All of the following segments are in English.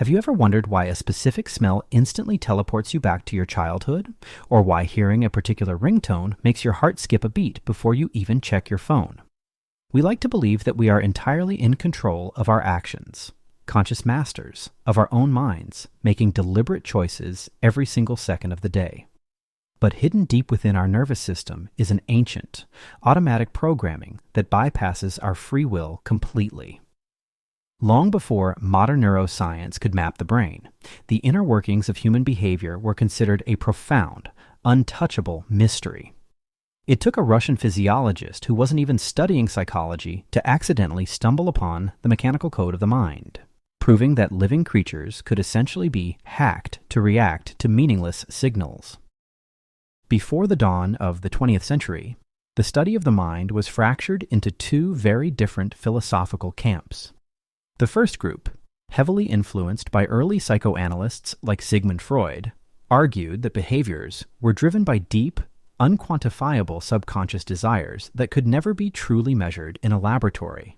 Have you ever wondered why a specific smell instantly teleports you back to your childhood? Or why hearing a particular ringtone makes your heart skip a beat before you even check your phone? We like to believe that we are entirely in control of our actions, conscious masters of our own minds, making deliberate choices every single second of the day. But hidden deep within our nervous system is an ancient, automatic programming that bypasses our free will completely. Long before modern neuroscience could map the brain, the inner workings of human behavior were considered a profound, untouchable mystery. It took a Russian physiologist who wasn't even studying psychology to accidentally stumble upon the mechanical code of the mind, proving that living creatures could essentially be hacked to react to meaningless signals. Before the dawn of the 20th century, the study of the mind was fractured into two very different philosophical camps. The first group, heavily influenced by early psychoanalysts like Sigmund Freud, argued that behaviors were driven by deep, unquantifiable subconscious desires that could never be truly measured in a laboratory.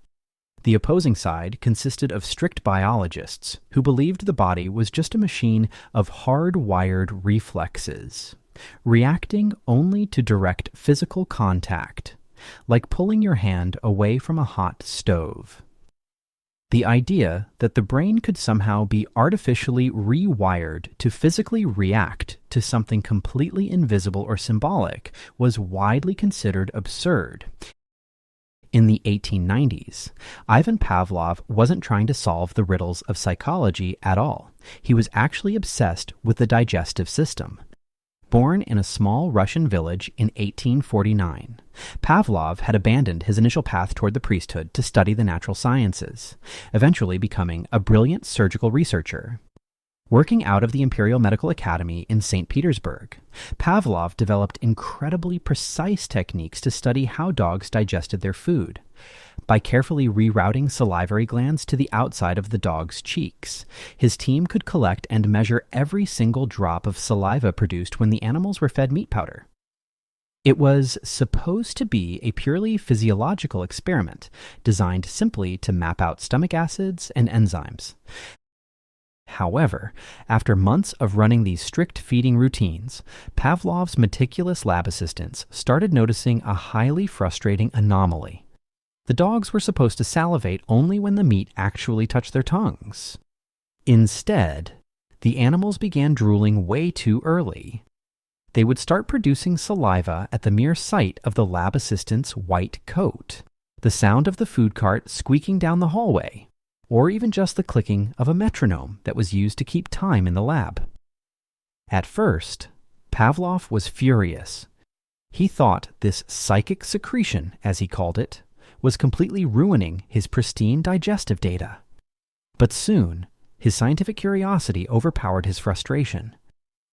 The opposing side consisted of strict biologists who believed the body was just a machine of hard-wired reflexes, reacting only to direct physical contact, like pulling your hand away from a hot stove. The idea that the brain could somehow be artificially rewired to physically react to something completely invisible or symbolic was widely considered absurd. In the 1890s, Ivan Pavlov wasn't trying to solve the riddles of psychology at all. He was actually obsessed with the digestive system. Born in a small Russian village in 1849, Pavlov had abandoned his initial path toward the priesthood to study the natural sciences, eventually becoming a brilliant surgical researcher. Working out of the Imperial Medical Academy in St. Petersburg, Pavlov developed incredibly precise techniques to study how dogs digested their food. By carefully rerouting salivary glands to the outside of the dog's cheeks, his team could collect and measure every single drop of saliva produced when the animals were fed meat powder. It was supposed to be a purely physiological experiment, designed simply to map out stomach acids and enzymes. However, after months of running these strict feeding routines, Pavlov's meticulous lab assistants started noticing a highly frustrating anomaly. The dogs were supposed to salivate only when the meat actually touched their tongues. Instead, the animals began drooling way too early. They would start producing saliva at the mere sight of the lab assistant's white coat, the sound of the food cart squeaking down the hallway, or even just the clicking of a metronome that was used to keep time in the lab. At first, Pavlov was furious. He thought this psychic secretion, as he called it, was completely ruining his pristine digestive data. But soon, his scientific curiosity overpowered his frustration.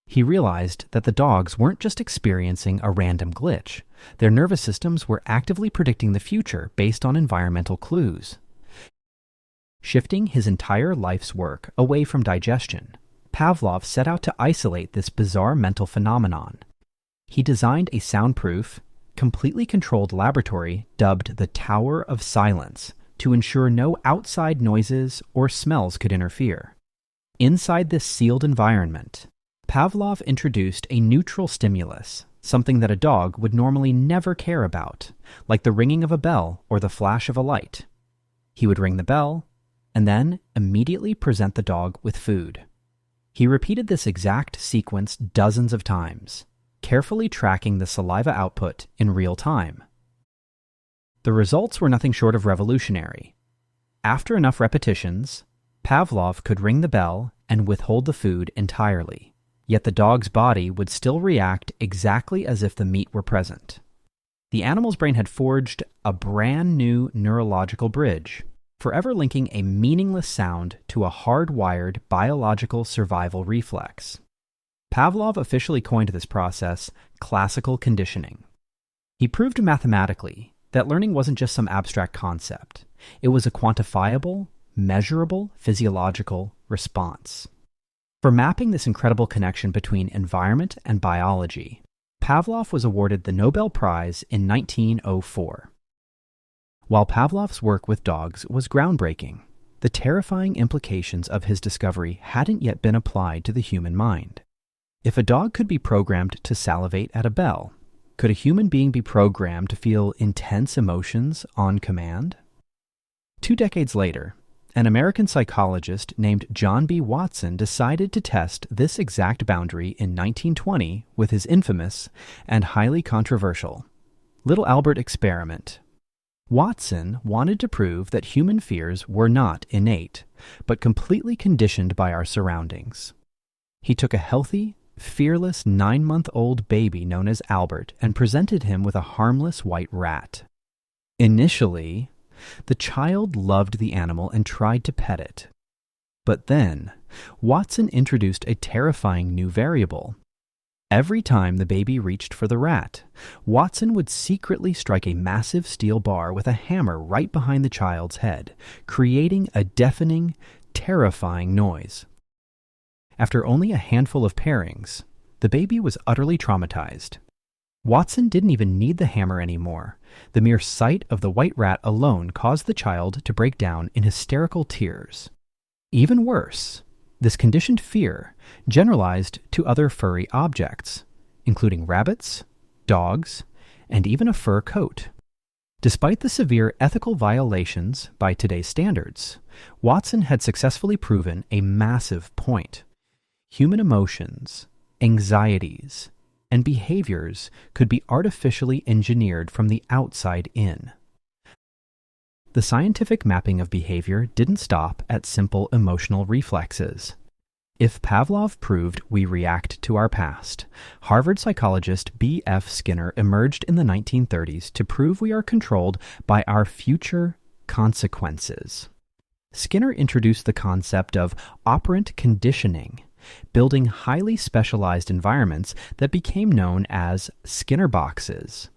He realized that the dogs weren't just experiencing a random glitch. Their nervous systems were actively predicting the future based on environmental clues. Shifting his entire life's work away from digestion, Pavlov set out to isolate this bizarre mental phenomenon. He designed a soundproof, completely controlled laboratory dubbed the Tower of Silence to ensure no outside noises or smells could interfere. Inside this sealed environment, Pavlov introduced a neutral stimulus, something that a dog would normally never care about, like the ringing of a bell or the flash of a light. He would ring the bell, and then immediately present the dog with food. He repeated this exact sequence dozens of times, carefully tracking the saliva output in real time. The results were nothing short of revolutionary. After enough repetitions, Pavlov could ring the bell and withhold the food entirely, yet the dog's body would still react exactly as if the meat were present. The animal's brain had forged a brand new neurological bridge, forever linking a meaningless sound to a hardwired biological survival reflex. Pavlov officially coined this process classical conditioning. He proved mathematically that learning wasn't just some abstract concept. It was a quantifiable, measurable physiological response. For mapping this incredible connection between environment and biology, Pavlov was awarded the Nobel Prize in 1904. While Pavlov's work with dogs was groundbreaking, The terrifying implications of his discovery hadn't yet been applied to the human mind. If a dog could be programmed to salivate at a bell, could a human being be programmed to feel intense emotions on command? 2 decades later, an American psychologist named John B. Watson decided to test this exact boundary in 1920 with his infamous and highly controversial Little Albert experiment. Watson wanted to prove that human fears were not innate, but completely conditioned by our surroundings. He took a healthy, fearless 9-month-old baby known as Albert and presented him with a harmless white rat. Initially, the child loved the animal and tried to pet it. But then, Watson introduced a terrifying new variable. Every time the baby reached for the rat, Watson would secretly strike a massive steel bar with a hammer right behind the child's head, creating a deafening, terrifying noise. After only a handful of pairings, the baby was utterly traumatized. Watson didn't even need the hammer anymore. The mere sight of the white rat alone caused the child to break down in hysterical tears. Even worse, this conditioned fear generalized to other furry objects, including rabbits, dogs, and even a fur coat. Despite the severe ethical violations by today's standards, Watson had successfully proven a massive point. Human emotions, anxieties, and behaviors could be artificially engineered from the outside in. The scientific mapping of behavior didn't stop at simple emotional reflexes. If Pavlov proved we react to our past, Harvard psychologist B.F. Skinner emerged in the 1930s to prove we are controlled by our future consequences. Skinner introduced the concept of operant conditioning, building highly specialized environments that became known as Skinner boxes.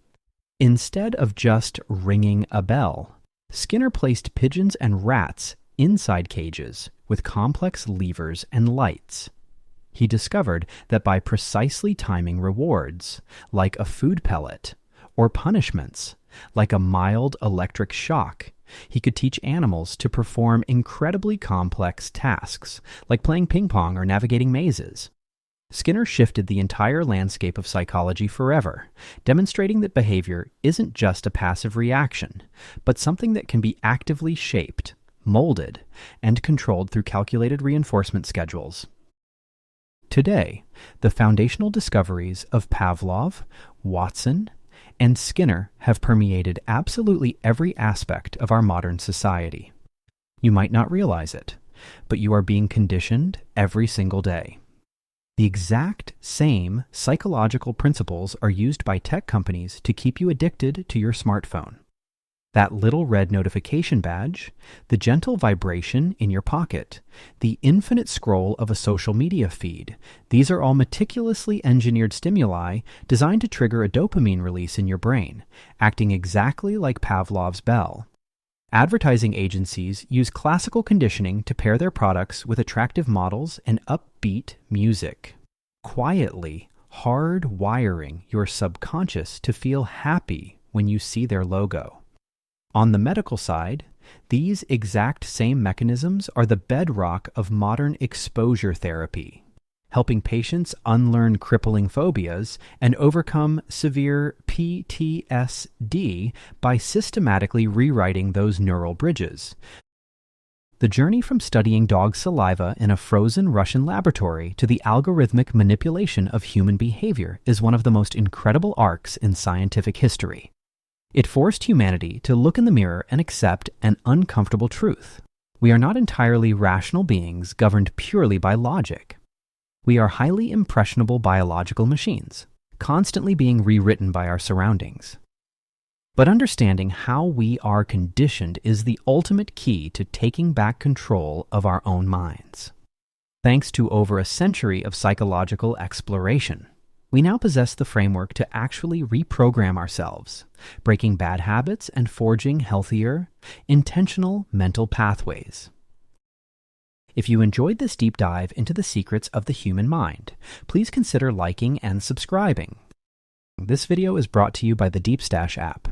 Instead of just ringing a bell, Skinner placed pigeons and rats inside cages with complex levers and lights. He discovered that by precisely timing rewards, like a food pellet, or punishments, like a mild electric shock, he could teach animals to perform incredibly complex tasks, like playing ping pong or navigating mazes. Skinner shifted the entire landscape of psychology forever, demonstrating that behavior isn't just a passive reaction, but something that can be actively shaped, molded, and controlled through calculated reinforcement schedules. Today, the foundational discoveries of Pavlov, Watson, and Skinner have permeated absolutely every aspect of our modern society. You might not realize it, but you are being conditioned every single day. The exact same psychological principles are used by tech companies to keep you addicted to your smartphone. That little red notification badge, the gentle vibration in your pocket, the infinite scroll of a social media feed, these are all meticulously engineered stimuli designed to trigger a dopamine release in your brain, acting exactly like Pavlov's bell. Advertising agencies use classical conditioning to pair their products with attractive models and upbeat music, quietly hard-wiring your subconscious to feel happy when you see their logo. On the medical side, these exact same mechanisms are the bedrock of modern exposure therapy, helping patients unlearn crippling phobias and overcome severe PTSD by systematically rewriting those neural bridges. The journey from studying dog saliva in a frozen Russian laboratory to the algorithmic manipulation of human behavior is one of the most incredible arcs in scientific history. It forced humanity to look in the mirror and accept an uncomfortable truth. We are not entirely rational beings governed purely by logic. We are highly impressionable biological machines, constantly being rewritten by our surroundings. But understanding how we are conditioned is the ultimate key to taking back control of our own minds. Thanks to over a century of psychological exploration, we now possess the framework to actually reprogram ourselves, breaking bad habits and forging healthier, intentional mental pathways. If you enjoyed this deep dive into the secrets of the human mind, please consider liking and subscribing. This video is brought to you by the Deepstash app.